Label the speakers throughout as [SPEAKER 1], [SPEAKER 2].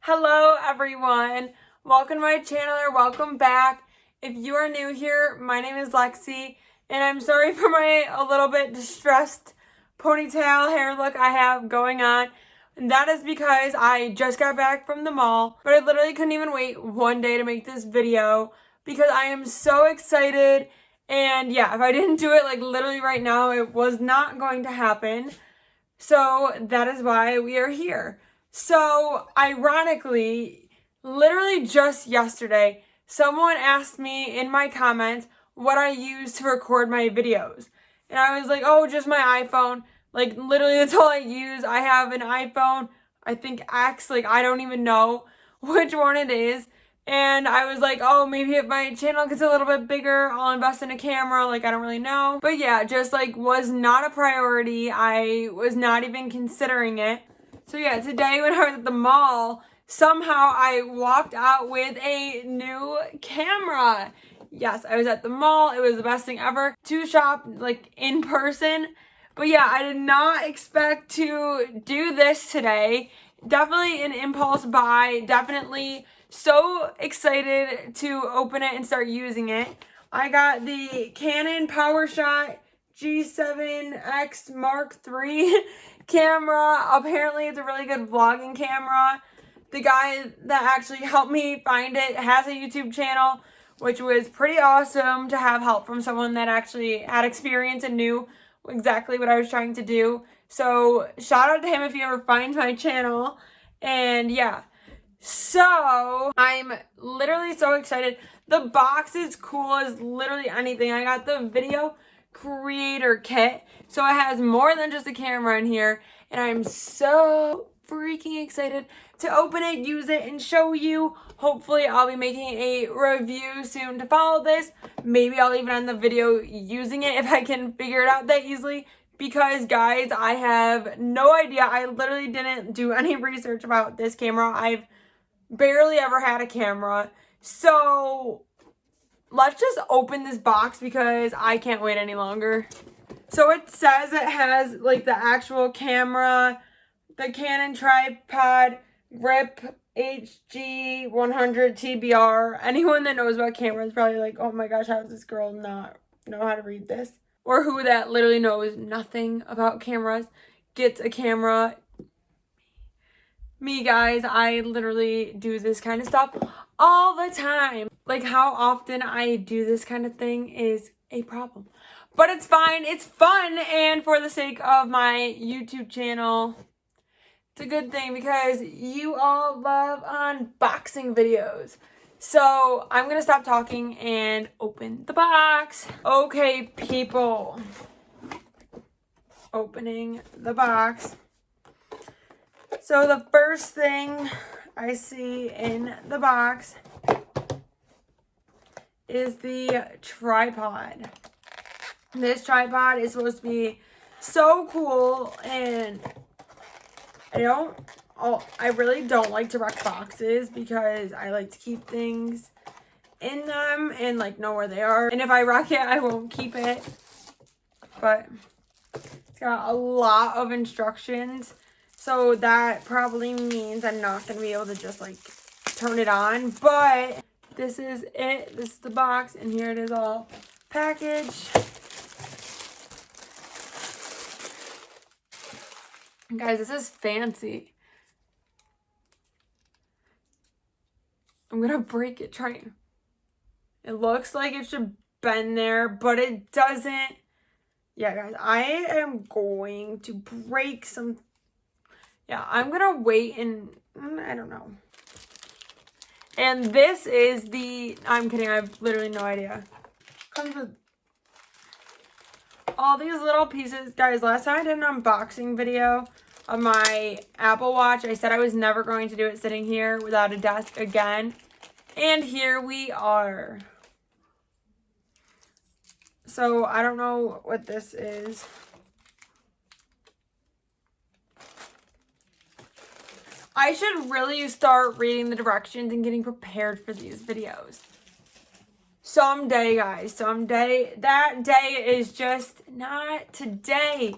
[SPEAKER 1] Hello everyone, welcome to my channel or welcome back. If you are new here, my name is Lexi and I'm sorry for my a little bit distressed ponytail hair look I have going on. And that is because I just got back from the mall, but I literally couldn't even wait one day to make this video because I am so excited. And yeah, if I didn't do it like literally right now, it was not going to happen. So that is why we are here. So ironically, literally just yesterday, someone asked me in my comments what I use to record my videos. And I was like, oh, just my iPhone. Like literally that's all I use. I have an iPhone, I think X, like I don't even know which one it is. And I was like, oh, maybe if my channel gets a little bit bigger, I'll invest in a camera. Like, I don't really know. But yeah, just like was not a priority. I was not even considering it. So yeah, today when I was at the mall, somehow I walked out with a new camera. Yes, I was at the mall. It was the best thing ever to shop like in person. But yeah, I did not expect to do this today. Definitely an impulse buy. Definitely so excited to open it and start using it. I got the Canon PowerShot G7X Mark III camera. Apparently it's a really good vlogging camera. The guy that actually helped me find it has a YouTube channel, which was pretty awesome to have help from someone that actually had experience and knew exactly what I was trying to do. So shout out to him if he ever finds my channel. And yeah, so I'm literally so excited. The box is cool as literally anything. I got the video creator kit, so it has more than just a camera in here, and I'm so freaking excited to open it, use it, and show you. Hopefully I'll be making a review soon to follow this. Maybe I'll even end the video using it if I can figure it out that easily. Because guys, I have no idea. I literally didn't do any research about this camera. I've barely ever had a camera. So let's just open this box because I can't wait any longer. So it says it has like the actual camera, the Canon tripod, grip, HG 100 TBR. Anyone that knows about cameras is probably like, oh my gosh, how does this girl not know how to read this? Or who that literally knows nothing about cameras gets a camera. Me, guys, I literally do this kind of stuff all the time. Like how often I do this kind of thing is a problem. But it's fine, it's fun, and for the sake of my YouTube channel, it's a good thing because you all love unboxing videos. So I'm gonna stop talking and open the box. Okay, people. Opening the box. So the first thing I see in the box is the tripod. This tripod is supposed to be so cool, and I really don't like to wreck boxes because I like to keep things in them and like know where they are. And if I wreck it, I won't keep it. But it's got a lot of instructions. So that probably means I'm not going to be able to just like turn it on. But this is it. This is the box. And here it is all packaged. Guys, this is fancy. I'm going to break it trying. It looks like it should bend there, but it doesn't. Yeah, guys, I am going to break some. Yeah, I'm going to wait and I don't know. And this is the, I'm kidding, I have literally no idea. Comes with all these little pieces. Guys, last time I did an unboxing video of my Apple Watch, I said I was never going to do it sitting here without a desk again. And here we are. So I don't know what this is. I should really start reading the directions and getting prepared for these videos. Someday, guys, someday. That day is just not today.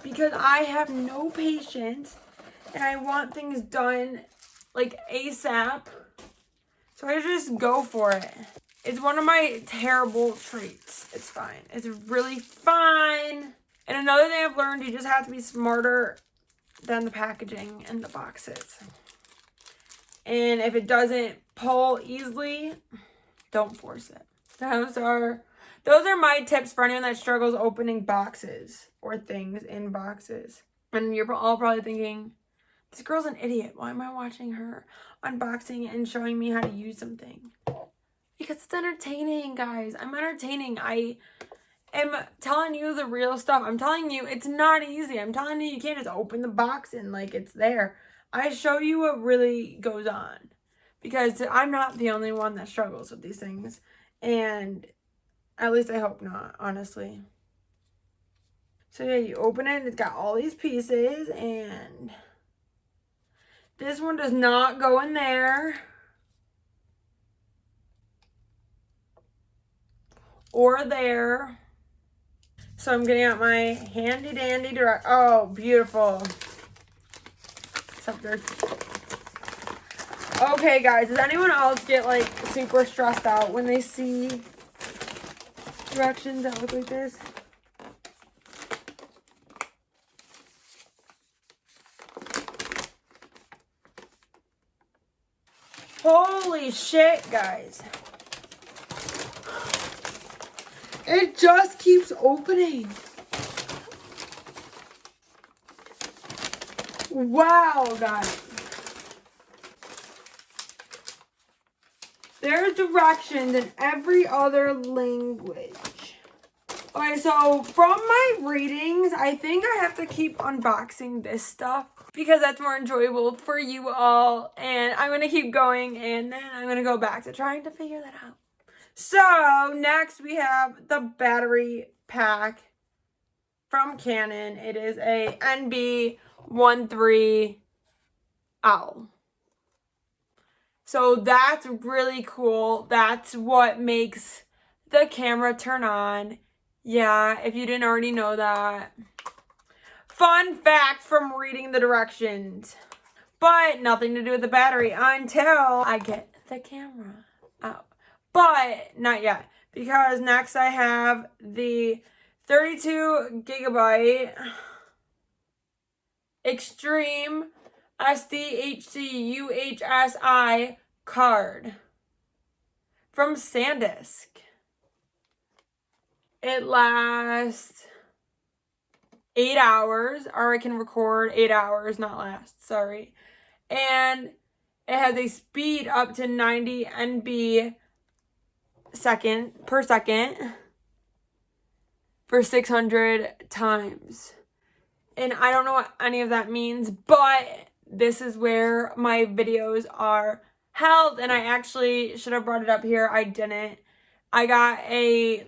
[SPEAKER 1] Because I have no patience and I want things done like ASAP. So I just go for it. It's one of my terrible traits. It's fine. It's really fine. And another thing I've learned, you just have to be smarter than the packaging and the boxes. And if it doesn't pull easily, don't force it. Those are my tips for anyone that struggles opening boxes or things in boxes. And you're all probably thinking, this girl's an idiot. Why am I watching her unboxing and showing me how to use something? Because it's entertaining, guys. I'm entertaining. I am telling you the real stuff. I'm telling you it's not easy. I'm telling you can't just open the box and like it's there. I show you what really goes on. Because I'm not the only one that struggles with these things. And at least I hope not, honestly. So yeah, you open it and it's got all these pieces, and this one does not go in there. Or there. So I'm getting out my handy dandy direct. Oh, beautiful. Except there's... Okay, guys, does anyone else get like super stressed out when they see directions that look like this? Holy shit, guys. It just keeps opening. Wow, guys. There's directions in every other language. Okay, so from my readings, I think I have to keep unboxing this stuff because that's more enjoyable for you all. And I'm going to keep going, and then I'm going to go back to trying to figure that out. So next we have the battery pack from Canon. It is a NB13L. So that's really cool. That's what makes the camera turn on. Yeah, if you didn't already know that. Fun fact from reading the directions. But nothing to do with the battery until I get the camera out. But not yet. Because next I have the 32 gigabyte Extreme SDHC UHSI card from SanDisk. It lasts 8 hours, or I can record 8 hours, not last, sorry. And it has a speed up to 90 NB per second for 600 times. And I don't know what any of that means, but this is where my videos are held. And I actually should have brought it up here. I didn't. I got a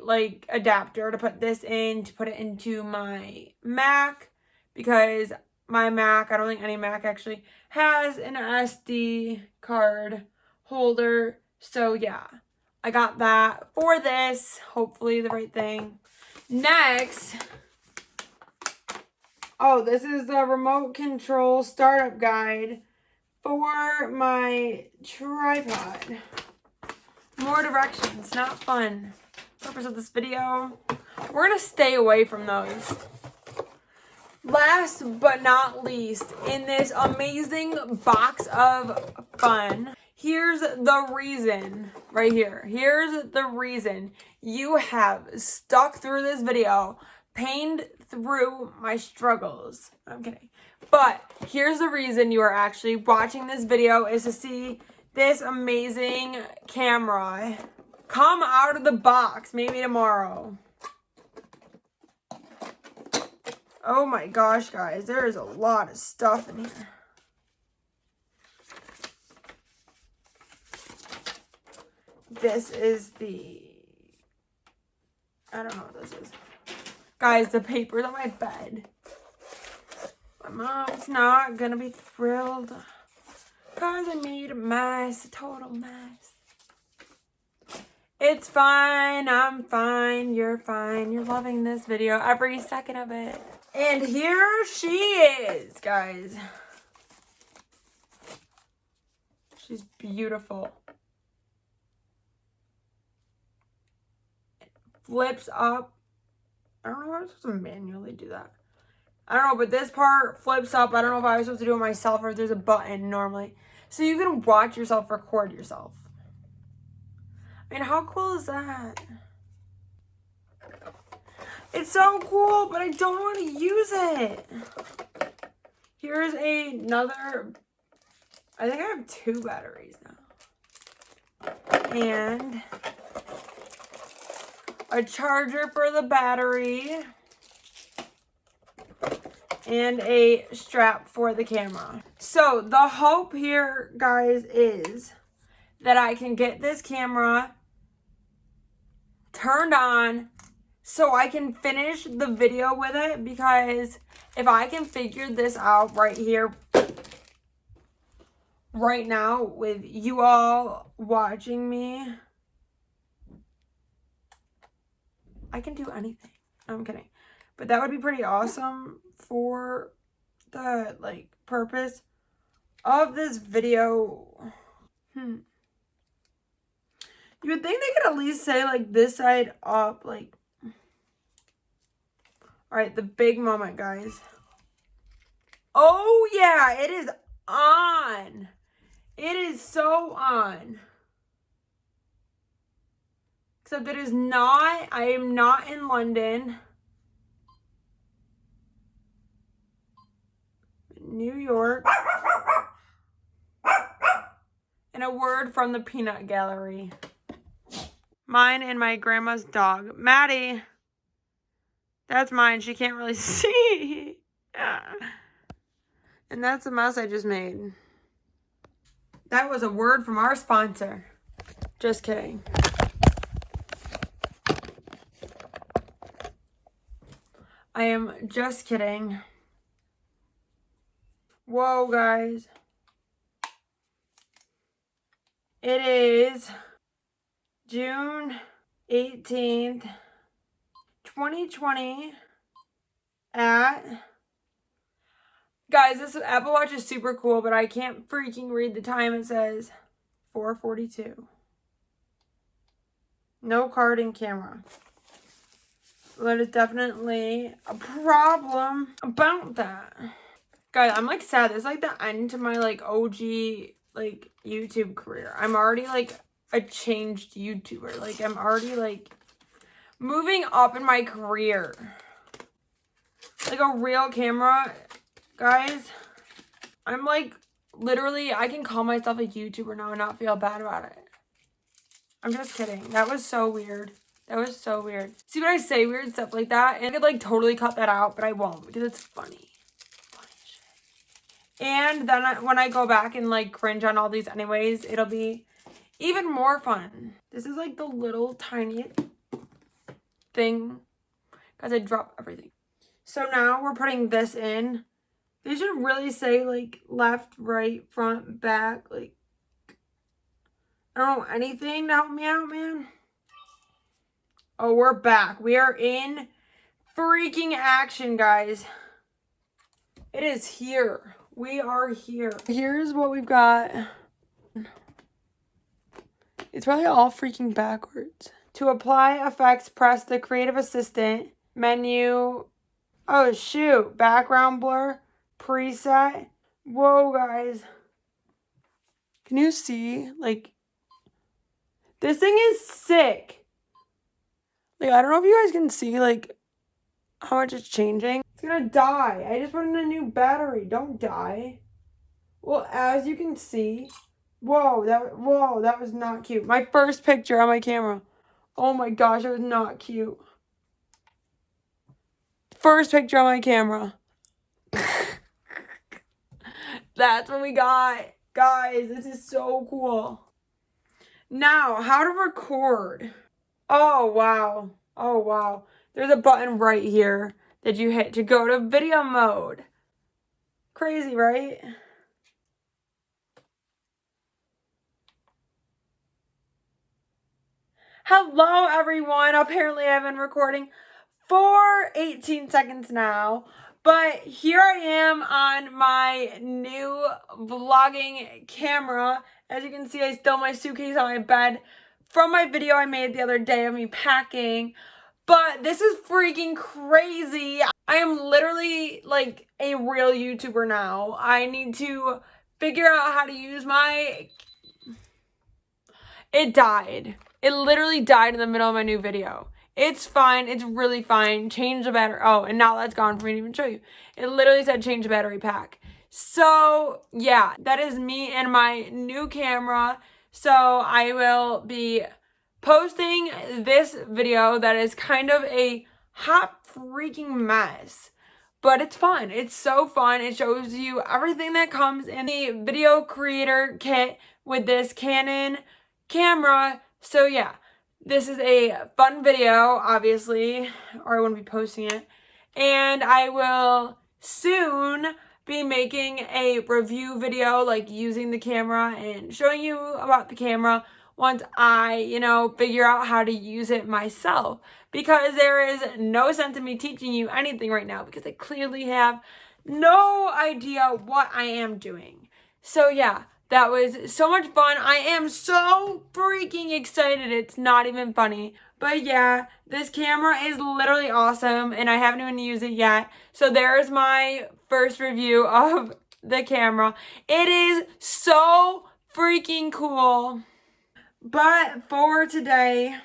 [SPEAKER 1] adapter to put this in, to put it into my Mac, because my Mac, I don't think any Mac actually has an SD card holder. So yeah, I got that for this. Hopefully the right thing. Next, oh, this is the remote control startup guide for my tripod. More directions, not fun. Purpose of this video, we're gonna stay away from those. Last but not least, in this amazing box of fun, here's the reason right here. Here's the reason you have stuck through this video, pained through my struggles. I'm kidding. But here's the reason you are actually watching this video, is to see this amazing camera come out of the box, maybe tomorrow. Oh my gosh, guys, there is a lot of stuff in here. This is the, I don't know what this is. Guys, the paper's on my bed. My mom's not gonna be thrilled because I made a mess, a total mess. It's fine, I'm fine, you're fine. You're loving this video, every second of it. And here she is, guys. She's beautiful. Flips up. I don't know if I'm supposed to manually do that. I don't know, but this part flips up. I don't know if I was supposed to do it myself or if there's a button normally. So you can watch yourself record yourself. I mean, how cool is that? It's so cool, but I don't know how to use it. Here's another, I think I have 2 batteries now. And a charger for the battery. And a strap for the camera. So the hope here, guys, is that I can get this camera turned on so I can finish the video with it, because if I can figure this out right here, right now, with you all watching me, I can do anything. I'm kidding. But that would be pretty awesome for the, like, purpose of this video. You would think they could at least say, like, this side up, like. Alright, the big moment, guys. Oh, yeah, it is on. It is so on. Except it is not. I am not in London. New York. And a word from the peanut gallery. Mine and my grandma's dog. Maddie. That's mine. She can't really see. And that's a mess I just made. That was a word from our sponsor. Just kidding. I am just kidding. Whoa, guys. It is June 18th, 2020 at... Guys, this Apple Watch is super cool, but I can't freaking read the time. It says 4:42. No card in camera. That is definitely a problem about that. Guys, I'm like sad. This is like the end to my like OG like YouTube career. I'm already like a changed YouTuber. Like I'm already like moving up in my career. Like a real camera, guys. I'm like literally, I can call myself a YouTuber now and not feel bad about it. I'm just kidding. That was so weird. That was so weird. See, when I say weird stuff like that, and I could like totally cut that out, but I won't because it's funny. Funny shit. And then when I go back and like cringe on all these anyways, it'll be even more fun. This is like the little tiny thing. Guys, I dropped everything. So now we're putting this in. They should really say like left, right, front, back. Like, I don't know anything to help me out, man. Oh, we're back. We are in freaking action, guys. It is here. We are here. Here's what we've got. It's probably all freaking backwards. To apply effects, press the Creative Assistant menu. Oh, shoot. Background blur. Preset. Whoa, guys. Can you see? Like, this thing is sick. Like, I don't know if you guys can see, like, how much it's changing. It's gonna die. I just put in a new battery. Don't die. Well, as you can see, whoa, that was not cute. My first picture on my camera. Oh my gosh, that was not cute. First picture on my camera. That's what we got. Guys, this is so cool. Now, how to record. Oh, wow. Oh, wow. There's a button right here that you hit to go to video mode. Crazy, right? Hello, everyone. Apparently, I've been recording for 18 seconds now. But here I am on my new vlogging camera. As you can see, I stole my suitcase on my bed from my video I made the other day of me packing. But this is freaking crazy. I am literally like a real YouTuber now. I need to figure out how to use my... It died. It literally died in the middle of my new video. It's fine. It's really fine. Change the battery. Oh, and now that's gone for me to even show you. It literally said change the battery pack. So, yeah, that is me and my new camera. So, I will be posting this video that is kind of a hot freaking mess. But it's fun. It's so fun. It shows you everything that comes in the video creator kit with this Canon camera. So, yeah. This is a fun video, obviously, or I wouldn't be posting it. And I will soon be making a review video, like using the camera and showing you about the camera once I, figure out how to use it myself. Because there is no sense in me teaching you anything right now because I clearly have no idea what I am doing. So, yeah. That was so much fun. I am so freaking excited. It's not even funny. But yeah, this camera is literally awesome and I haven't even used it yet. So there's my first review of the camera. It is so freaking cool. But for today,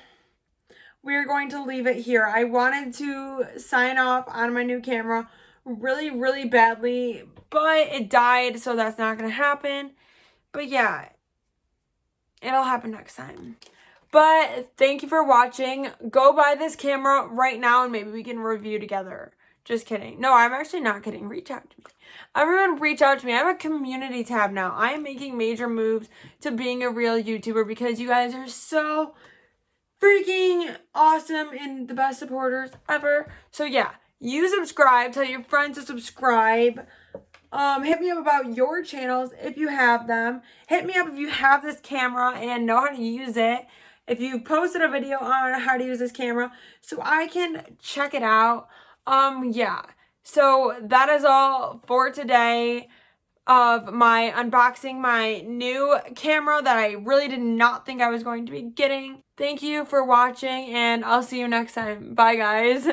[SPEAKER 1] we're going to leave it here. I wanted to sign off on my new camera really, really badly, but it died, so that's not going to happen. But yeah, it'll happen next time. But thank you for watching. Go buy this camera right now and maybe we can review together. Just kidding. No, I'm actually not kidding. Reach out to me. Everyone reach out to me. I have a community tab now. I am making major moves to being a real YouTuber because you guys are so freaking awesome and the best supporters ever. So yeah, you subscribe. Tell your friends to subscribe. Hit me up about your channels if you have them. Hit me up if you have this camera and know how to use it. If you posted a video on how to use this camera so I can check it out. Yeah. So that is all for today of my unboxing my new camera that I really did not think I was going to be getting. Thank you for watching and I'll see you next time. Bye guys.